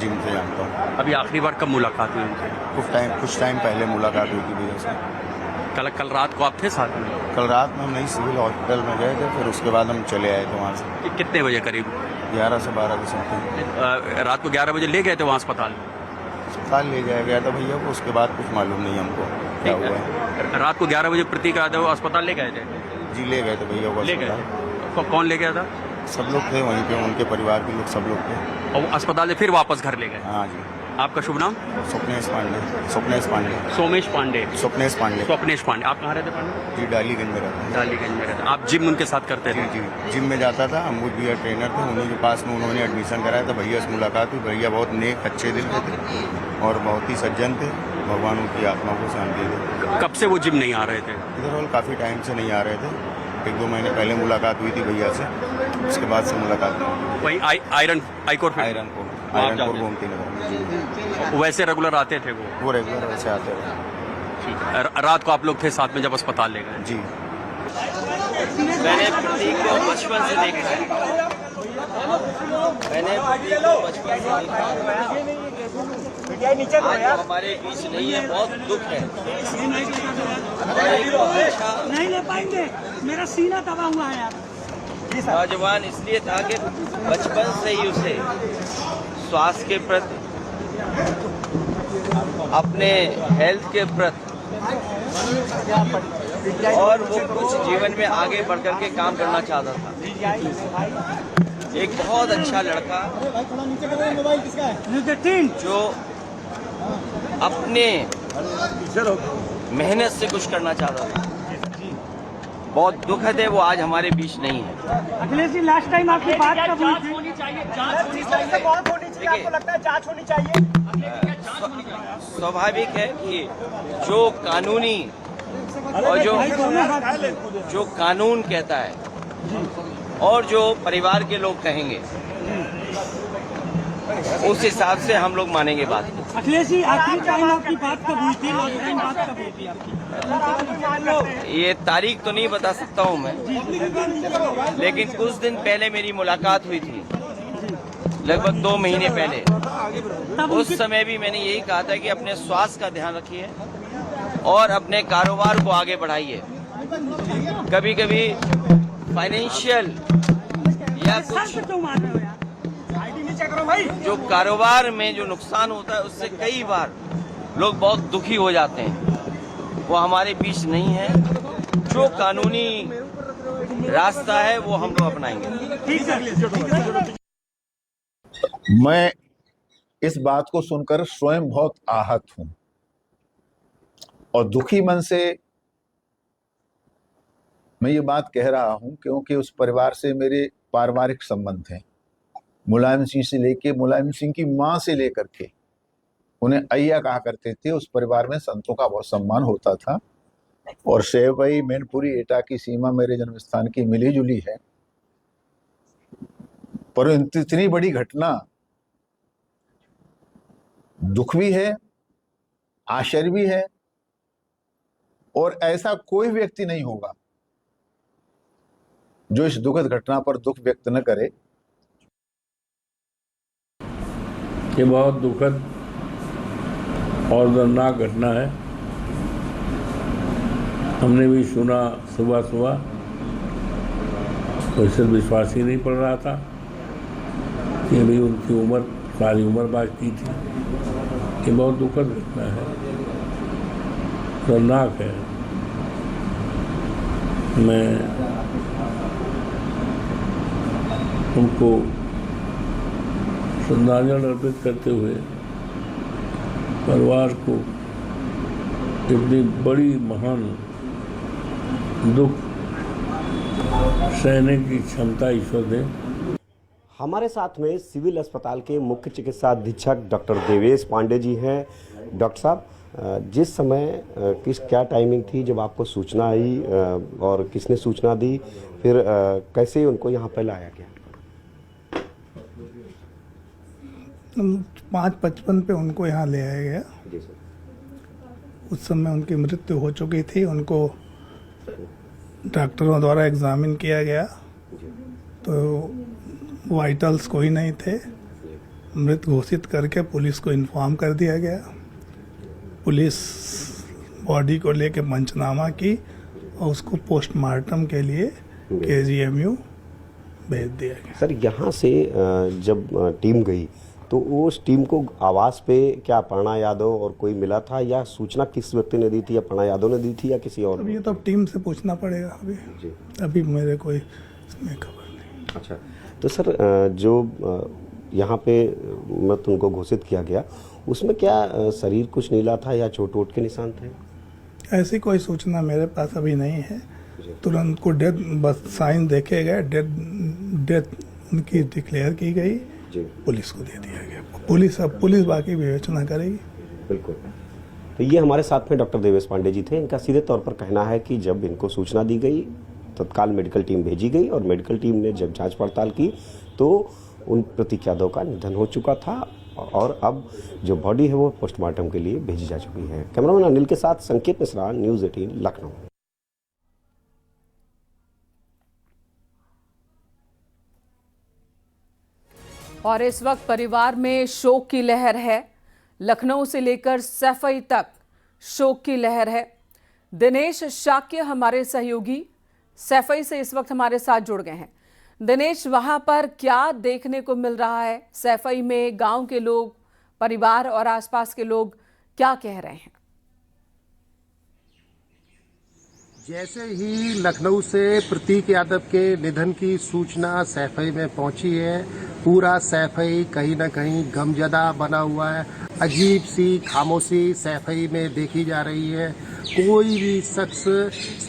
Gym से जानता हूँ। अभी आखिरी बार कब मुलाकात हुई उनसे? कुछ टाइम पहले मुलाकात हुई थी भैया से। कल रात को आप थे साथ में? कल रात में हम नहीं सिविल हॉस्पिटल में गए थे, फिर उसके बाद हम चले आए थे वहाँ से। कितने बजे करीब? 11 से 12 के समथिंग। रात को 11 बजे ले गए थे वहाँ अस्पताल? अस्पताल ले जाया गया था भैया को, उसके बाद कुछ मालूम नहीं हमको क्या हुआ है। रात को 11 बजे प्रतीक यादव अस्पताल ले गए थे? जी ले गए थे भैया को ले गए अस्पताल। कौन ले गया था? सब लोग थे वहीं पे, उनके परिवार के लोग सब लोग थे। और अस्पताल से फिर वापस घर ले गए? हाँ जी। आपका शुभ नाम? स्वप्नेश पांडे। सोमेश पांडे। स्वप्नेश पांडे। आप कहाँ रहते पांडे? जी डालीगंज में रहते हैं। डालीगंज में रहते। आप जिम उनके साथ करते थे? जी जिम में जाता था। हम वो भैया ट्रेनर थे, उन्हीं के पास में उन्होंने एडमिशन कराया था। भैया से मुलाकात हुई। भैया बहुत नेक अच्छे दिल के थे और बहुत ही सज्जन थे। भगवान उनकी आत्मा को शांति दे। कब से वो जिम नहीं आ रहे थे? इधर और काफ़ी टाइम से नहीं आ रहे थे। 1-2 महीने पहले मुलाकात हुई थी भैया से, उसके बाद से मुलाकात नहीं। वही आयरनपुर गोमती नगर। वैसे रेगुलर आते थे वो रेगुलर वैसे आते थे। ठीक है। रात को आप लोग थे साथ में जब अस्पताल ले गए? जी। मैंने प्रतीक को बचपन से देखा है। आज हमारे बीच नहीं है, बहुत दुख है। नहीं ले पाएंगे, मेरा सीना दबा हुआ है यार। नौजवान इसलिए था कि बचपन से ही उसे स्वास्थ्य के प्रति, अपने हेल्थ के प्रति और वो कुछ जीवन में आगे बढ़ कर के काम करना चाहता था। एक बहुत अच्छा लड़का जो अपने मेहनत से कुछ करना चाहता था। बहुत दुखद है वो आज हमारे बीच नहीं है। अखिलेश जी, लास्ट टाइम आपकी बात कब हुई थी? आपको लगता है जांच होनी चाहिए? स्वाभाविक है कि जो कानूनी और जो कानून कहता है और जो परिवार के लोग कहेंगे, उस हिसाब से हम लोग मानेंगे बात को। अखिलेश जी, आखिरी टाइम आपकी बात कब हुई थी? लास्ट टाइम बात कब हुई थी आपकी? ये तारीख तो नहीं बता सकता हूँ मैं, लेकिन कुछ दिन पहले मेरी मुलाकात हुई थी, लगभग 2 महीने पहले। उस समय भी मैंने यही कहा था कि अपने स्वास्थ्य का ध्यान रखिए और अपने कारोबार को आगे बढ़ाइए। कभी कभी फाइनेंशियल या कुछ जो कारोबार में जो नुकसान होता है, उससे कई बार लोग बहुत दुखी हो जाते हैं। वो हमारे बीच नहीं है। जो कानूनी रास्ता है वो हम लोग अपनाएंगे। मैं इस बात को सुनकर स्वयं बहुत आहत हूं और दुखी मन से मैं ये बात कह रहा हूं, क्योंकि उस परिवार से मेरे पारिवारिक संबंध हैं। मुलायम सिंह से लेके मुलायम सिंह की मां से लेकर के उन्हें अय्या कहा करते थे। उस परिवार में संतों का बहुत सम्मान होता था और सेवई मैनपुरी एटा की सीमा मेरे जन्म स्थान की मिली जुली है, परंतु इतनी बड़ी घटना दुख भी है, आश्चर्य भी है और ऐसा कोई व्यक्ति नहीं होगा जो इस दुखद घटना पर दुख व्यक्त न करे। ये बहुत दुखद और दर्दनाक घटना है। हमने भी सुना सुबह वैसे विश्वास ही नहीं पड़ रहा था कि अभी उनकी उम्र सारी उम्र बाकी थी। ये बहुत दुखद घटना है, दर्दनाक है। मैं उनको श्रद्धांजलि अर्पित करते हुए परिवार को इतनी बड़ी महान दुख सहने की क्षमता ईश्वर दे। हमारे साथ में सिविल अस्पताल के मुख्य चिकित्सा अधीक्षक डॉक्टर देवेश पांडे जी हैं। डॉक्टर साहब, जिस समय क्या टाइमिंग थी जब आपको सूचना आई और किसने सूचना दी, फिर कैसे उनको यहाँ पर लाया गया? 5:55 पे उनको यहाँ ले आया गया। उस समय उनकी मृत्यु हो चुकी थी। उनको डॉक्टरों द्वारा एग्जामिन किया गया तो वाइटल्स कोई नहीं थे मृत घोषित करके पुलिस को इन्फॉर्म कर दिया गया। पुलिस बॉडी को लेके पंचनामा की और उसको पोस्टमार्टम के लिए KGMU भेज दिया गया। सर यहाँ से जब टीम गई तो उस टीम को आवास पे क्या अपर्णा यादव और कोई मिला था, या सूचना किस व्यक्ति ने दी थी? अपर्णा यादव ने दी थी या किसी और? अब ये तो टीम से पूछना पड़ेगा अभी जी। अभी मेरे कोई इसमें खबर नहीं। अच्छा, तो सर जो यहाँ पे मृत उनको घोषित किया गया उसमें क्या शरीर कुछ नीला था या चोट वोट के निशान थे? ऐसी कोई सूचना मेरे पास अभी नहीं है। तुरंत को डेथ बस साइन देखे गए, डेथ उनकी डिक्लेयर की गई, पुलिस को दे दिया गया। पुलिस बाकी विवेचना करेगी। बिल्कुल। तो ये हमारे साथ में डॉक्टर देवेश पांडे जी थे। इनका सीधे तौर पर कहना है कि जब इनको सूचना दी गई तत्काल मेडिकल टीम भेजी गई और मेडिकल टीम ने जब जांच पड़ताल की तो उन प्रतीक यादव का निधन हो चुका था और अब जो बॉडी है वो पोस्टमार्टम के लिए भेजी जा चुकी है। कैमरामैन अनिल के साथ संकेत मिश्रा, न्यूज़ 18 लखनऊ। और इस वक्त परिवार में शोक की लहर है। लखनऊ से लेकर सैफई तक शोक की लहर है। दिनेश शाक्य हमारे सहयोगी सैफई से इस वक्त हमारे साथ जुड़ गए हैं। दिनेश, वहां पर क्या देखने को मिल रहा है? सैफई में गांव के लोग, परिवार और आसपास के लोग क्या कह रहे हैं? जैसे ही लखनऊ से प्रतीक यादव के निधन की सूचना सैफई में पहुंची है, पूरा सैफई कहीं न कहीं गमजदा बना हुआ है। अजीब सी खामोशी सैफई में देखी जा रही है। कोई भी शख्स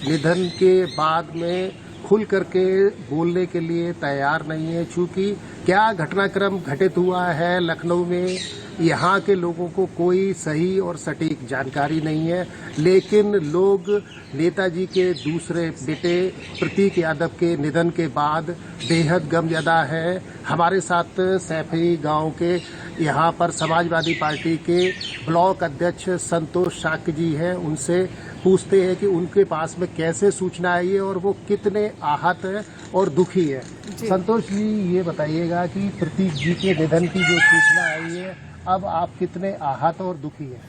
निधन के बाद में खुल करके बोलने के लिए तैयार नहीं है, चूंकि क्या घटनाक्रम घटित हुआ है लखनऊ में यहाँ के लोगों को कोई सही और सटीक जानकारी नहीं है। लेकिन लोग नेताजी के दूसरे बेटे प्रतीक यादव के निधन के बाद बेहद गमज़दा है। हमारे साथ सैफई गांव के यहाँ पर समाजवादी पार्टी के ब्लॉक अध्यक्ष संतोष शाक्य जी हैं। उनसे पूछते हैं कि उनके पास में कैसे सूचना आई है और वो कितने आहत है और दुखी है। संतोष जी, ये बताइएगा कि प्रतीक जी के निधन की जो सूचना आई है, अब आप कितने आहत और दुखी हैं?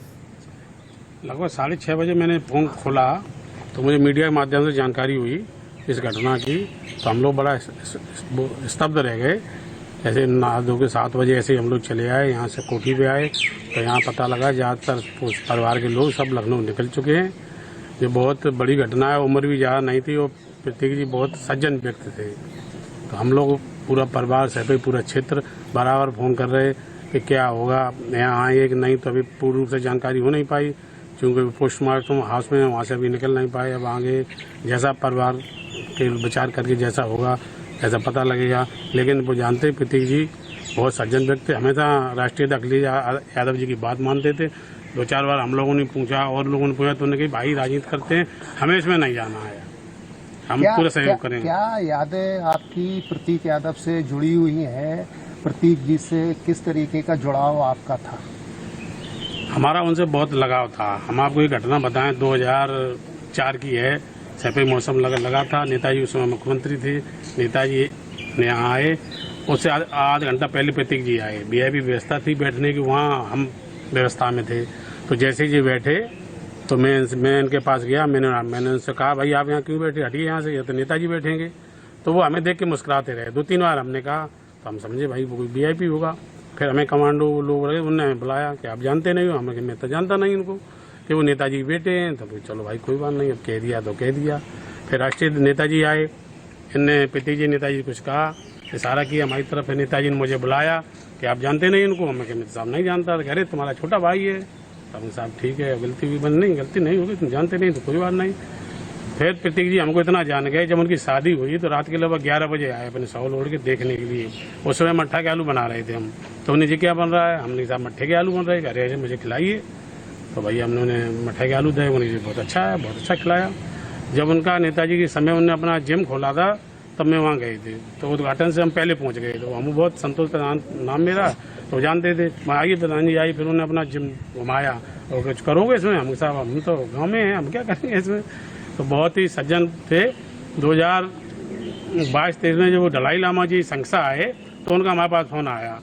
लगभग 6:30 बजे मैंने फ़ोन खोला तो मुझे मीडिया के माध्यम से जानकारी हुई इस घटना की। तो हम लोग बड़ा स्तब्ध रह गए। ऐसे नहा धो के 7 बजे ऐसे हम लोग चले आए, यहाँ से कोठी पे आए तो यहाँ पता लगा ज़्यादातर परिवार के लोग सब लखनऊ निकल चुके हैं। ये बहुत बड़ी घटना है। उम्र भी ज़्यादा नहीं थी और प्रतीक जी बहुत सज्जन व्यक्ति थे। तो हम लोग पूरा परिवार सैफई पूरा क्षेत्र बराबर फ़ोन कर रहे कि क्या होगा, यहाँ आए कि नहीं। तो अभी पूर्ण रूप से जानकारी हो नहीं पाई क्योंकि पोस्टमार्टम हाउस में वहाँ से अभी निकल नहीं पाए। अब आगे जैसा परिवार के विचार करके जैसा होगा ऐसा पता लगेगा। लेकिन वो जानते प्रतीक जी बहुत सज्जन व्यक्ति, हमेशा राष्ट्रीय अखिलेश यादव जी की बात मानते थे। 2-4 बार हम लोगों ने पूछा और लोगों ने पूछा तो उन्होंने कहा भाई राजनीति करते हैं, हमें इसमें नहीं जाना है, हम पूरा सहयोग करेंगे। क्या यादें आपकी प्रतीक यादव से जुड़ी हुई हैं? प्रतीक जी से किस तरीके का जुड़ाव आपका था? हमारा उनसे बहुत लगाव था। हम आपको ये घटना बताएं, 2004 की है। सैफई मौसम लगा था। नेताजी उस समय मुख्यमंत्री थे। नेताजी यहाँ आए, उससे आध घंटा पहले प्रतीक जी आए। वीआईपी व्यवस्था थी बैठने की, वहाँ हम व्यवस्था में थे। तो जैसे जी बैठे तो मैं इनके पास गया। मैंने उनसे कहा भाई आप यहाँ क्यों बैठे, हटिए यहाँ से, ये तो नेताजी बैठेंगे। तो वो हमें देख के मुस्कुराते रहे। 2-3 बार हमने कहा तो हम समझे भाई वो कोई वीआईपी होगा। फिर हमें कमांडो लोग रहे, उन्होंने हमें बुलाया कि आप जानते नहीं हो। मैं तो जानता नहीं उनको कि वो नेताजी के बेटे हैं। तो चलो भाई कोई बात नहीं, अब कह दिया तो कह दिया। फिर राष्ट्रीय नेताजी आए, इनने प्रतीक जी नेताजी कुछ कहा, इशारा किया हमारी तरफ। नेताजी ने मुझे बुलाया कि आप जानते नहीं उनको। मैं साहब नहीं जानता। कह रहे तुम्हारा छोटा भाई है। तो साहब ठीक है, गलती भी बन नहीं, गलती नहीं होगी, तुम जानते नहीं तो कोई बात नहीं। फिर प्रतीक जी हमको इतना जान गए, जब उनकी शादी हुई तो रात के लगभग 11 बजे आए अपने सौल ओढ़ के देखने के लिए। उस समय मट्ठा के आलू बना रहे थे हम। तो उन्हें जी क्या बन रहा है, हमने साहब मट्ठे के आलू बन रहे हैं। अरे ऐसे मुझे खिलाइए। तो भैया हमने उन्हें मट्ठे के आलू दे, उन्हें जी बहुत अच्छा है, बहुत अच्छा खिलाया। जब उनका नेताजी के समय उन्होंने अपना जिम खोला था तब मैं वहाँ गए थे। तो उद्घाटन से हम पहले पहुँच गए। तो हम बहुत संतोष प्रधान नाम मेरा, तो जानते थे। आइए प्रधान जी आई, फिर उन्होंने अपना जिम घुमाया और कुछ करोगे इसमें? हम साहब हम तो गाँव में हैं, हम क्या करेंगे इसमें। तो बहुत ही सज्जन थे। 2022-23 में जब वो दलाई लामा जी संस्था आए तो उनका हमारे पास फोन आया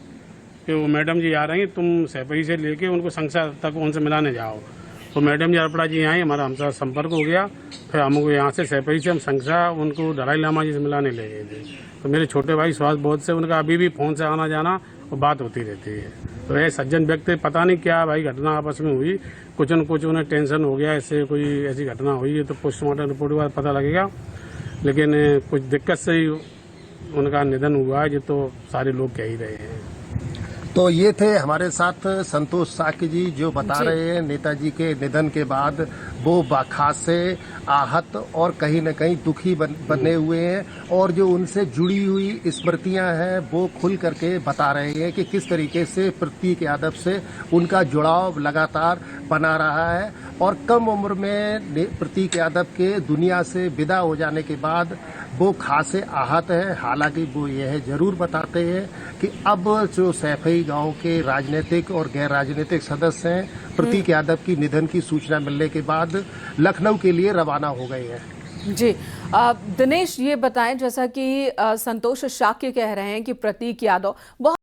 कि वो मैडम जी आ रही हैं, तुम सैफई से लेके उनको संसद तक उनसे मिलाने जाओ। तो मैडम जी अरपड़ा जी आई, हमारा हमसे संपर्क हो गया, फिर हमको यहाँ से सैफई से हम संख्या उनको दलाई लामा जी से मिलाने ले गए थे। तो मेरे छोटे भाई सुभाष बोध से उनका अभी भी फ़ोन से आना जाना और बात होती रहती है। तो ये सज्जन व्यक्ति, पता नहीं क्या भाई घटना आपस में हुई, कुछ न कुछ उन्हें टेंशन हो गया, इससे कोई ऐसी घटना हुई है तो पोस्टमार्टम रिपोर्ट के बाद पता लगेगा, लेकिन कुछ दिक्कत से ही उनका निधन हुआ है, ये तो सारे लोग कह ही रहे हैं। तो ये थे हमारे साथ संतोष साक्य जी, जो बता रहे हैं नेताजी के निधन के बाद वो खासे आहत और कहीं न कहीं दुखी बने हुए हैं, और जो उनसे जुड़ी हुई स्मृतियां हैं वो खुल करके बता रहे हैं कि किस तरीके से प्रतीक यादव से उनका जुड़ाव लगातार बना रहा है। और कम उम्र में प्रतीक यादव के दुनिया से विदा हो जाने के बाद वो खासे आहत है। हालांकि वो यह जरूर बताते हैं कि अब जो सैफई गांव के राजनीतिक और गैर राजनीतिक सदस्य हैं, प्रतीक यादव की निधन की सूचना मिलने के बाद लखनऊ के लिए रवाना हो गए हैं। जी दिनेश, ये बताएं, जैसा कि संतोष शाक्य कह रहे हैं कि प्रतीक यादव बहुत